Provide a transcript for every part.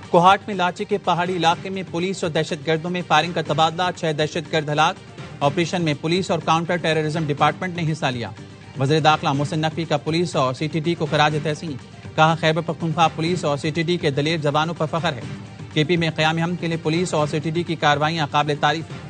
کوہاٹ میں لاچی کے پہاڑی علاقے میں پولیس اور دہشت گردوں میں فائرنگ کا تبادلہ، 6 دہشت گرد ہلاک۔ آپریشن میں پولیس اور کاؤنٹر ٹیررزم ڈپارٹمنٹ نے حصہ لیا۔ وزیر داخلہ محسن نقوی کا پولیس اور سی ٹی ڈی کو خراج تحسین، کہا خیبر پختونخوا پولیس اور سی ٹی ڈی کے دلیر جوانوں پر فخر ہے۔ کے پی میں قیام امن کے لیے پولیس اور سی ٹی ڈی کی کارروائیاں قابل تعریف ہیں۔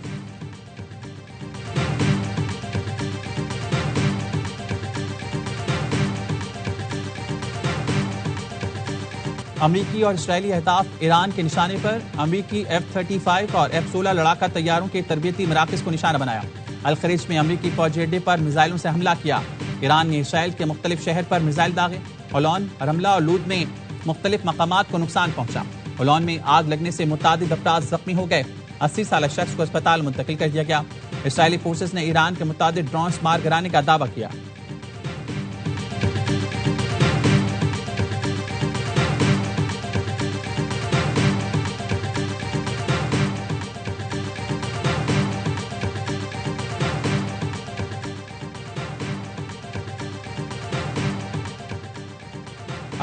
امریکی اور اسرائیلی اہداف ایران کے نشانے پر، امریکی F-35 اور F-16 لڑاکا طیاروں کے تربیتی مراکز کو نشانہ بنایا۔ الخلیج میں امریکی فوجی اڈے پر میزائلوں سے حملہ کیا۔ ایران نے اسرائیل کے مختلف شہر پر میزائل داغے۔ ہولون، رملہ اور لود میں مختلف مقامات کو نقصان پہنچا۔ ہولون میں آگ لگنے سے متعدد افراد زخمی ہو گئے۔ 80 سالہ شخص کو اسپتال منتقل کر دیا گیا۔ اسرائیلی فورسز نے ایران کے متعدد ڈرونز مار گرانے کا دعویٰ کیا۔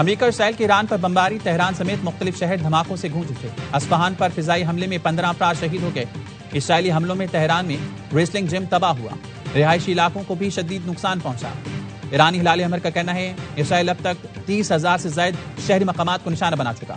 امریکہ اور اسرائیل کے ایران پر بمباری، تہران سمیت مختلف شہر دھماکوں سے گونج اٹھے۔ اصفہان پر فضائی حملے میں 15 افراد شہید ہو گئے۔ اسرائیلی حملوں میں تہران میں ریسلنگ جم تباہ ہوا۔ رہائشی علاقوں کو بھی شدید نقصان پہنچا۔ ایرانی ہلال احمر کا کہنا ہے اسرائیل اب تک 30,000 سے زائد شہری مقامات کو نشانہ بنا چکا۔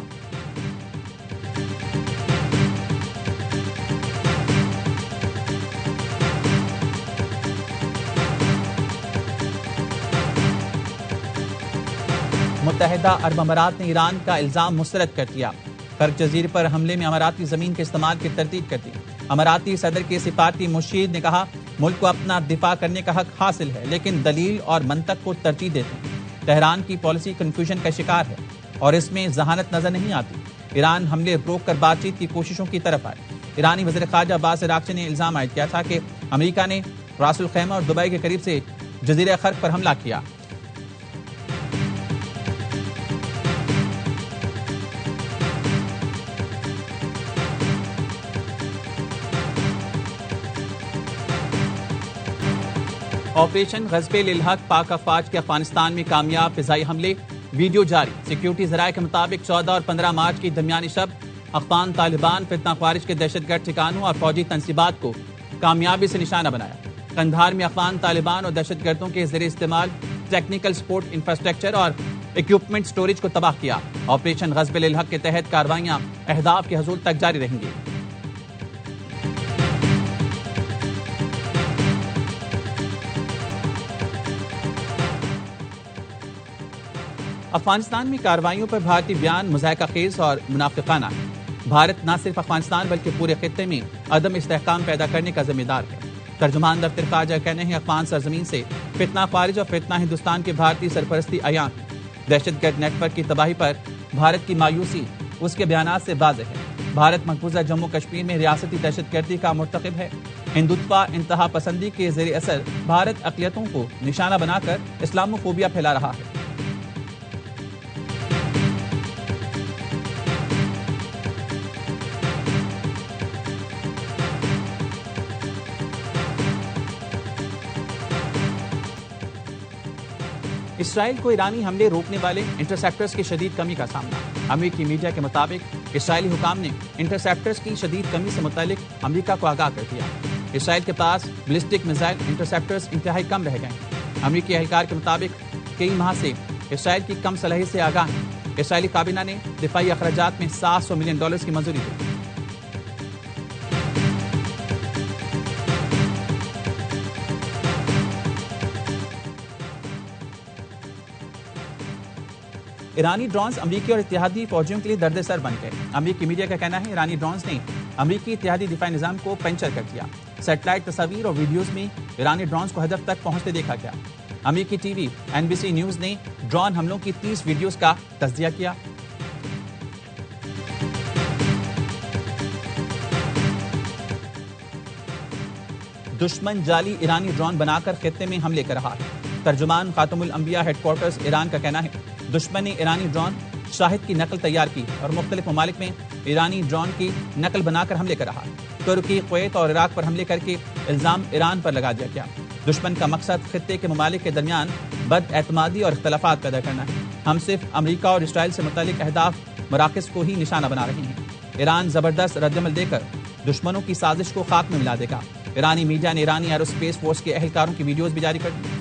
متحدہ عرب امارات نے ایران کا الزام مسترد کر دیا۔ کرک جزیرے پر حملے میں اماراتی زمین کے استعمال کی تردید کر دی۔ اماراتی صدر کے سفارتی مرشد نے کہا ملک کو اپنا دفاع کرنے کا حق حاصل ہے، لیکن دلیل اور منطق کو ترجیح دیتے ہیں۔ تہران کی پالیسی کنفیوژن کا شکار ہے اور اس میں ذہانت نظر نہیں آتی۔ ایران حملے روک کر بات چیت کی کوششوں کی طرف آئے۔ ایرانی وزیر خارجہ عباس عراقچی نے الزام عائد کیا تھا کہ امریکہ نے راس الخیمہ اور دبئی کے قریب سے جزیرہ خرق پر حملہ کیا۔ آپریشن غزب للحق، پاک افواج کے افغانستان میں کامیاب فضائی حملے، ویڈیو جاری۔ سیکیورٹی ذرائع کے مطابق 14 اور 15 مارچ کی درمیانی شب افغان طالبان فتنہ خوارج کے دہشت گرد ٹھکانوں اور فوجی تنصیبات کو کامیابی سے نشانہ بنایا۔ قندھار میں افغان طالبان اور دہشت گردوں کے زیر استعمال ٹیکنیکل سپورٹ انفراسٹرکچر اور اکوپمنٹ سٹوریج کو تباہ کیا۔ آپریشن غزب للحق کے تحت کارروائیاں اہداف کے حصول تک جاری رہیں گی۔ افغانستان میں کارروائیوں پر بھارتی بیان مضحکہ خیز اور منافقانہ ہے۔ بھارت نہ صرف افغانستان بلکہ پورے خطے میں عدم استحکام پیدا کرنے کا ذمہ دار ہے۔ ترجمان دفتر خارجہ کہنے ہیں افغان سرزمین سے فتنہ خوارج اور فتنہ ہندوستان کے بھارتی سرپرستی عیاں ہے۔ دہشت گرد نیٹ ورک کی تباہی پر بھارت کی مایوسی اس کے بیانات سے واضح ہے۔ بھارت مقبوضہ جموں کشمیر میں ریاستی دہشت گردی کا مرتکب ہے۔ ہندوتوا انتہا پسندی کے زیر اثر بھارت اقلیتوں کو نشانہ بنا کر اسلامو فوبیا پھیلا رہا ہے۔ اسرائیل کو ایرانی حملے روکنے والے انٹرسیپٹرز کی شدید کمی کا سامنا۔ امریکی میڈیا کے مطابق اسرائیلی حکام نے انٹرسیپٹرز کی شدید کمی سے متعلق امریکہ کو آگاہ کر دیا۔ اسرائیل کے پاس بیلسٹک میزائل انٹرسیپٹرز انتہائی کم رہ گئے ہیں۔ امریکی اہلکار کے مطابق کئی ماہ سے اسرائیل کی کم صلاحیت سے آگاہ ہیں۔ اسرائیلی کابینہ نے دفاعی اخراجات میں $700 ملین کی منظوری دی۔ ایرانی ڈرونز امریکی اور اتحادی فوجیوں کے لیے درد سر بن گئے۔ امریکی میڈیا کا کہنا ہے ایرانی ڈرونز نے امریکی اتحادی دفاعی نظام کو پنچر کر دیا۔ سیٹلائٹ تصاویر اور ویڈیوز میں ایرانی ڈرونز کو ہدف تک پہنچتے دیکھا گیا۔ امریکی ٹی وی NBC نیوز نے ڈرون حملوں کی 30 ویڈیوز کا تجزیہ کیا۔ دشمن جعلی ایرانی ڈرون بنا کر خطے میں حملے کر رہا ہے۔ ترجمان خاتم الانبیاء ہیڈ کوارٹرز ایران کا کہنا ہے دشمن نے ایرانی ڈرون شاہد کی نقل تیار کی اور مختلف ممالک میں ایرانی ڈرون کی نقل بنا کر حملے کر رہا ہے۔ ترکی، کویت اور عراق پر حملے کر کے الزام ایران پر لگا دیا گیا۔ دشمن کا مقصد خطے کے ممالک کے درمیان بد اعتمادی اور اختلافات پیدا کرنا ہے۔ ہم صرف امریکہ اور اسرائیل سے متعلق اہداف مراکز کو ہی نشانہ بنا رہے ہیں۔ ایران زبردست ردعمل دے کر دشمنوں کی سازش کو خاک میں ملا دے گا۔ ایرانی میڈیا نے ایرانی ایرو اسپیس فورس کے اہلکاروں کی ویڈیوز بھی جاری کر دی۔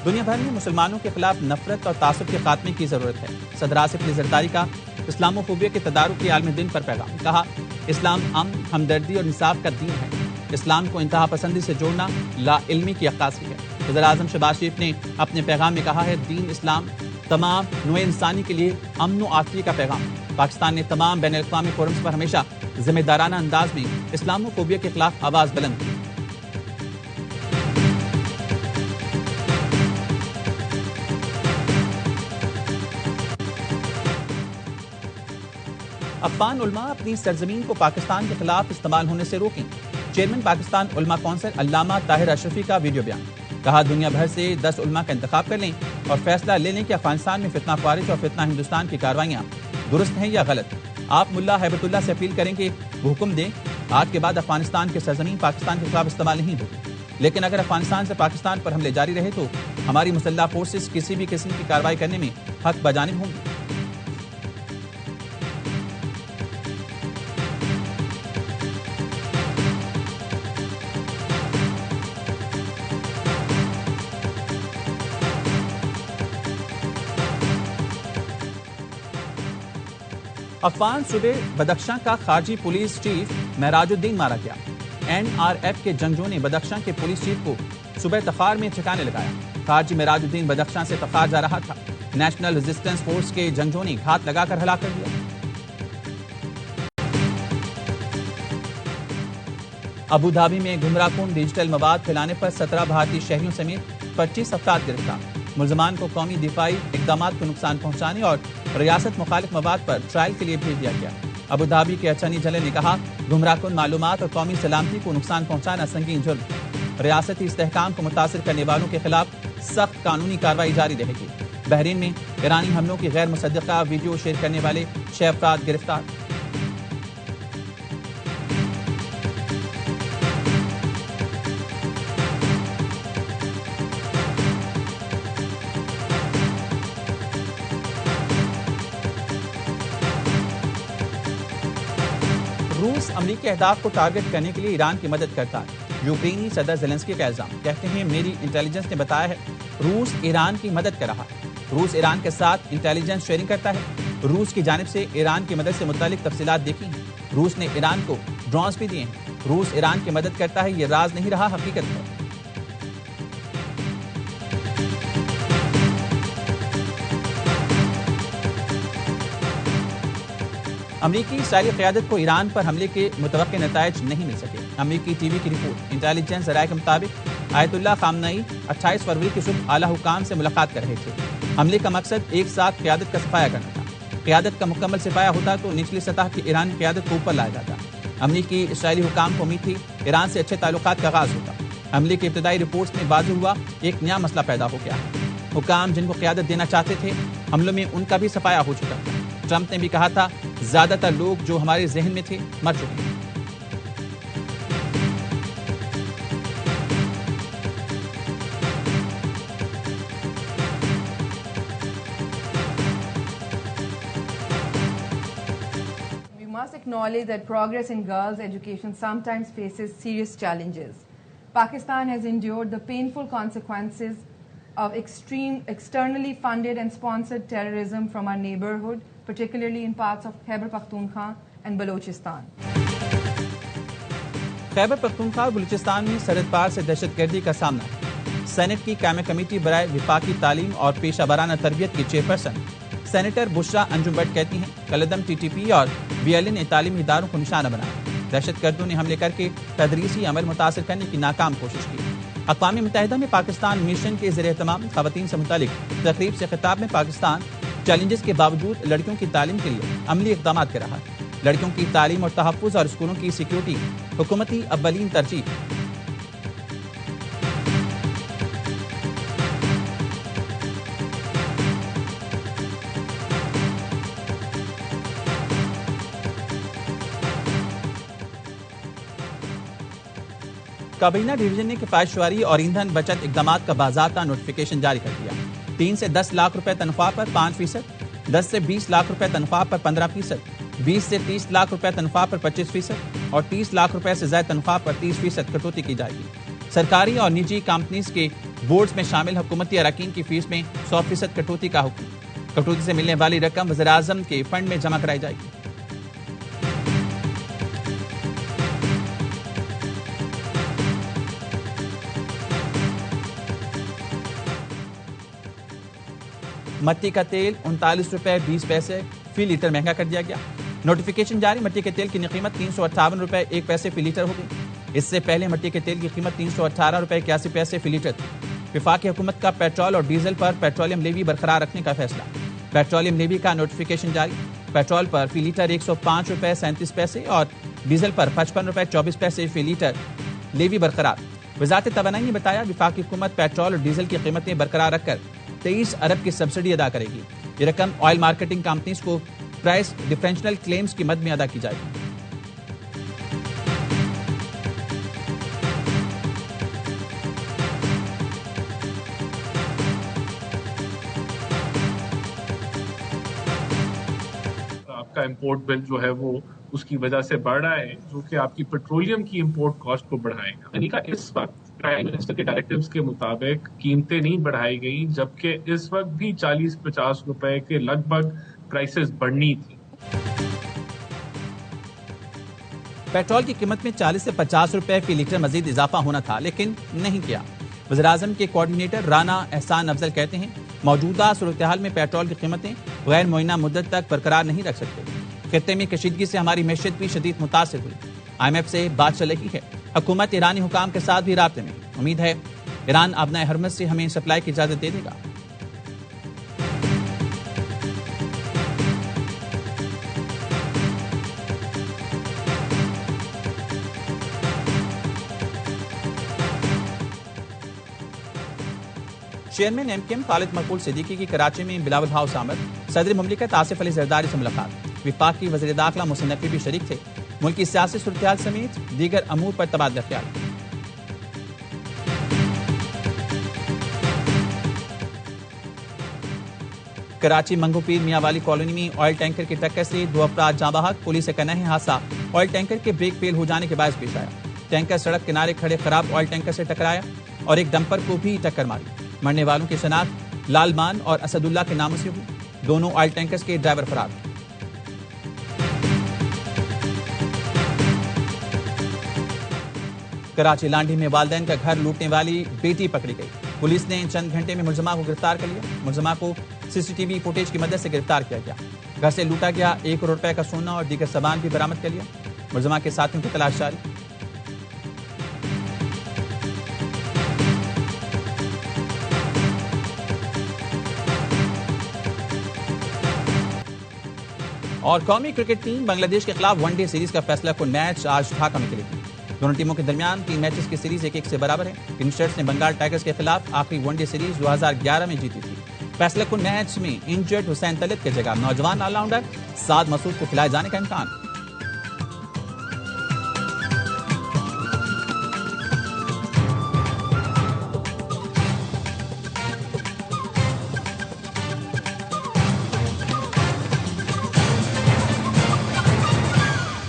دنیا بھر میں مسلمانوں کے خلاف نفرت اور تعصب کے خاتمے کی ضرورت ہے۔ صدر آصف علی زرداری کا اسلام و فوبیا کے تدارک کے عالمی دن پر پیغام، کہا اسلام امن، ہمدردی اور انصاف کا دین ہے۔ اسلام کو انتہا پسندی سے جوڑنا لا علمی کی عکاسی ہے۔ صدر اعظم شہباز شریف نے اپنے پیغام میں کہا ہے دین اسلام تمام نوع انسانی کے لیے امن و عافیت کا پیغام ہے۔ پاکستان نے تمام بین الاقوامی فورمز پر ہمیشہ ذمہ دارانہ انداز میں اسلام و فوبیا کے خلاف آواز بلند کی۔ افغان علماء اپنی سرزمین کو پاکستان کے خلاف استعمال ہونے سے روکیں۔ چیئرمین پاکستان علماء کونسل علامہ طاہر اشرفی کا ویڈیو بیان، کہا دنیا بھر سے 10 علماء کا انتخاب کر لیں اور فیصلہ لے لیں کہ افغانستان میں فتنہ خارج اور فتنہ ہندوستان کی کارروائیاں درست ہیں یا غلط۔ آپ ملا ہیبت اللہ سے اپیل کریں کہ وہ حکم دیں آج کے بعد افغانستان کی سرزمین پاکستان کے خلاف استعمال نہیں ہوگی، لیکن اگر افغانستان سے پاکستان پر حملے جاری رہے تو ہماری مسلح فورسز کسی بھی قسم کی کارروائی کرنے میں حق بجانب ہوں گی۔ افغان صوبے بدخشاں کا خارجی پولیس چیف معراج الدین مارا گیا۔ NRF کے جنگجوؤں نے بدخشاں کے پولیس چیف کو صوبہ تخار میں ٹھکانے لگایا۔ خارجی معراج الدین بدخشاں سے تخار جا رہا تھا۔ نیشنل ریزسٹنس فورس کے جنگجوؤں نے گھات لگا کر ہلاک کر دیا۔ ابوظہبی میں گمراہ کن ڈیجیٹل مواد پھیلانے پر 17 بھارتی شہریوں سمیت 25 افراد گرفتار۔ ملزمان کو قومی دفاعی اقدامات کو نقصان پہنچانے اور ریاست مخالف مواد پر ٹرائل کے لیے بھیج دیا گیا۔ ابوظہبی کے اٹارنی جنرل نے کہا گمراہ کن معلومات اور قومی سلامتی کو نقصان پہنچانا سنگین جرم ہے۔ ریاستی استحکام کو متاثر کرنے والوں کے خلاف سخت قانونی کارروائی جاری رہے گی۔ بحرین میں ایرانی حملوں کی غیر مصدقہ ویڈیو شیئر کرنے والے 6 افراد گرفتار۔ روس امریکی اہداف کو ٹارگٹ کرنے کے لیے ایران کی مدد کرتا ہے۔ یوکرینی صدر زیلنسکی کا الزام، کہتے ہیں میری انٹیلیجنس نے بتایا ہے روس ایران کی مدد کر رہا ہے۔ روس ایران کے ساتھ انٹیلیجنس شیئرنگ کرتا ہے۔ روس کی جانب سے ایران کی مدد سے متعلق تفصیلات دیکھی ہیں۔ روس نے ایران کو ڈرونز بھی دیے ہیں۔ روس ایران کی مدد کرتا ہے، یہ راز نہیں رہا، حقیقت ہے۔ امریکی اسرائیلی قیادت کو ایران پر حملے کے متوقع نتائج نہیں مل سکے۔ امریکی ٹی وی کی رپورٹ، انٹیلیجنس ذرائع کے مطابق آیت اللہ خامنئی 28 فروری کی صبح اعلیٰ حکام سے ملاقات کر رہے تھے۔ حملے کا مقصد ایک ساتھ قیادت کا صفایا کرنا تھا۔ قیادت کا مکمل صفایا ہوتا تو نچلی سطح کی ایرانی قیادت کو اوپر لایا جاتا۔ امریکی اسرائیلی حکام کو امید تھی ایران سے اچھے تعلقات کا آغاز ہوتا۔ حملے کی ابتدائی رپورٹس میں واضح ہوا ایک نیا مسئلہ پیدا ہو گیا ہے۔ حکام جن کو قیادت دینا چاہتے تھے حملوں میں ان کا بھی صفایا ہو چکا تھا۔ ٹرمپ نے بھی کہا تھا زیادہ تر لوگ جو ہمارے ذہن میں تھے مر چکے ہیں۔ We must acknowledge that progress in girls' education sometimes faces serious challenges. Pakistan has endured the painful consequences of extreme externally funded and sponsored terrorism from our neighborhood, particularly in parts of Khyber Pakhtunkhwa and Balochistan. Khyber Pakhtunkhwa اور بلوچستان میں سرحد پار سے دہشت گردی کا سامنا ہے۔ سینٹ کی قائمہ کمیٹی برائے وفاقی تعلیم اور پیشہ ورانہ تربیت کی chairperson senator Bushra Anjum but کہتی ہیں کالعدم TTP اور BLA نے تعلیمی اداروں کو نشانہ بنایا۔ دہشت گردوں نے حملے کر کے تدریسی عمل متاثر کرنے کی ناکام کوشش کی۔ اقوام متحدہ میں پاکستان مشن کے زیر اہتمام خواتین سے متعلق تقریب سے خطاب میں پاکستان چیلنجز کے باوجود لڑکیوں کی تعلیم کے لیے عملی اقدامات کر رہا ہے۔ لڑکیوں کی تعلیم اور تحفظ اور اسکولوں کی سیکیورٹی حکومتی اولین ترجیح ہے۔ کابینہ ڈویژن نے کفایت شعاری اور ایندھن بچت اقدامات کا باضابطہ نوٹیفیکیشن جاری کر دیا۔ 3 سے 10 لاکھ روپے تنخواہ پر 5%، 10 سے 20 لاکھ روپے تنخواہ پر 15%، 20 سے 30 لاکھ روپے تنخواہ پر 25% اور 30 لاکھ روپے سے زائد تنخواہ پر 30% کٹوتی کی جائے گی۔ سرکاری اور نجی کمپنیز کے بورڈز میں شامل حکومتی اراکین کی فیس میں 100% کٹوتی کا حکم۔ کٹوتی سے ملنے والی رقم وزیراعظم کے فنڈ میں جمع کرائی جائے گی۔ مٹی کا تیل 39 روپے 20 پیسے فی لیٹر مہنگا کر دیا گیا۔ نوٹیفیکیشن جاری، مٹی کے تیل کی قیمت 358 روپے 1 پیسے فی لیٹر ہوگی۔ اس سے پہلے مٹی کے تیل کی قیمت 318 روپے 81 پیسے فی لیٹر تھی۔ وفاقی حکومت کا پیٹرول اور ڈیزل پر پیٹرولیم لیوی برقرار رکھنے کا فیصلہ۔ پیٹرولیم لیوی کا نوٹیفیکیشن جاری، پیٹرول پر فی لیٹر 105 روپے 37 پیسے اور ڈیزل پر 55 روپے 24 پیسے فی لیٹر لیوی برقرار۔ وزارت توانائی نے بتایا وفاقی حکومت پیٹرول اور ڈیزل کی قیمتیں برقرار رکھ کر 23 ارب کی سبسڈی ادا کرے گی۔ یہ رقم آئل مارکیٹنگ کمپنیز کو پرائس ڈفرینشنل کلیمز کی مد میں ادا کی جائے گی۔ آپ کا امپورٹ بل جو ہے وہ اس کی وجہ سے بڑھ رہا ہے، جو کہ آپ کی پیٹرولیم کی امپورٹ کاسٹ کو بڑھائے گا۔ امریکہ اس وقت پرائم منسٹر کے ڈائریکٹیوز کے مطابق قیمتیں نہیں بڑھائی گئی، جبکہ اس وقت بھی 40-50 روپے کے لگ بھگ پرائسز بڑھنی تھی۔ پیٹرول کی قیمت میں 40 سے 50 روپے فی لیٹر مزید اضافہ ہونا تھا، لیکن نہیں کیا۔ وزیراعظم کے کوارڈینیٹر رانا احسان افضل کہتے ہیں موجودہ صورتحال میں پیٹرول کی قیمتیں غیر معینہ مدت تک برقرار نہیں رکھ سکتے۔ خطے میں کشیدگی سے ہماری معیشت بھی شدید متاثر ہوئی۔ IMF سے بات چل رہی ہے، حکومت ایرانی حکام کے ساتھ بھی رابطے میں۔ امید ہے ایران ابنائے حرمت سے ہمیں سپلائی کی اجازت دے دے گا۔ چیئرمین MKM خالد مقبول صدیقی کی کراچی میں بلاول ہاؤس آمد، صدر مملکت آصف علی زرداری سے ملاقات۔ وفاقی وزیر داخلہ محسن نقوی بھی شریک تھے۔ ملکی سیاسی صورتحال سمیت دیگر امور پر تبادلہ خیال۔ کراچی منگو پیر میاں والی کالونی میں آئل ٹینکر کی ٹکر سے 2 افراد جاں بحق، پولیس کا کہنا ہے حادثہ آئل ٹینکر کے بریک فیل ہو جانے کے باعث پیش آیا۔ ٹینکر سڑک کنارے کھڑے خراب آئل ٹینکر سے ٹکرایا اور ایک ڈمپر کو بھی ٹکر ماری۔ مرنے والوں کی شناخت لال مان اور اسد اللہ کے ناموں سے ہوئی۔ دونوں آئل ٹینکرز کے ڈرائیور فرار۔ کراچی لانڈھی میں والدین کا گھر لوٹنے والی بیٹی پکڑی گئی۔ پولیس نے چند گھنٹے میں ملزمہ کو گرفتار کر لیا۔ ملزمہ کو CCTV فوٹیج کی مدد سے گرفتار کیا گیا۔ گھر سے لوٹا گیا 1 کروڑ روپے کا سونا اور دیگر سامان بھی برآمد کر لیا۔ ملزمہ کے ساتھیوں کی تلاش جاری۔ اور قومی کرکٹ ٹیم بنگلہ دیش کے خلاف ون ڈے سیریز کا فیصلہ کن میچ آج ڈھاکہ میں کھیلے گی۔ دونوں ٹیموں کے درمیان 3 میچز کی سیریز 1-1 سے برابر ہے۔ کنگسٹرز نے بنگال ٹائگرز کے خلاف آخری ون ڈے سیریز 2011 میں جیتی تھی۔ فیصلہ کن میچ میں انجرڈ حسین طلعت کی جگہ نوجوان آل راؤنڈر سعد مسعود کو کھلائے جانے کا امکان۔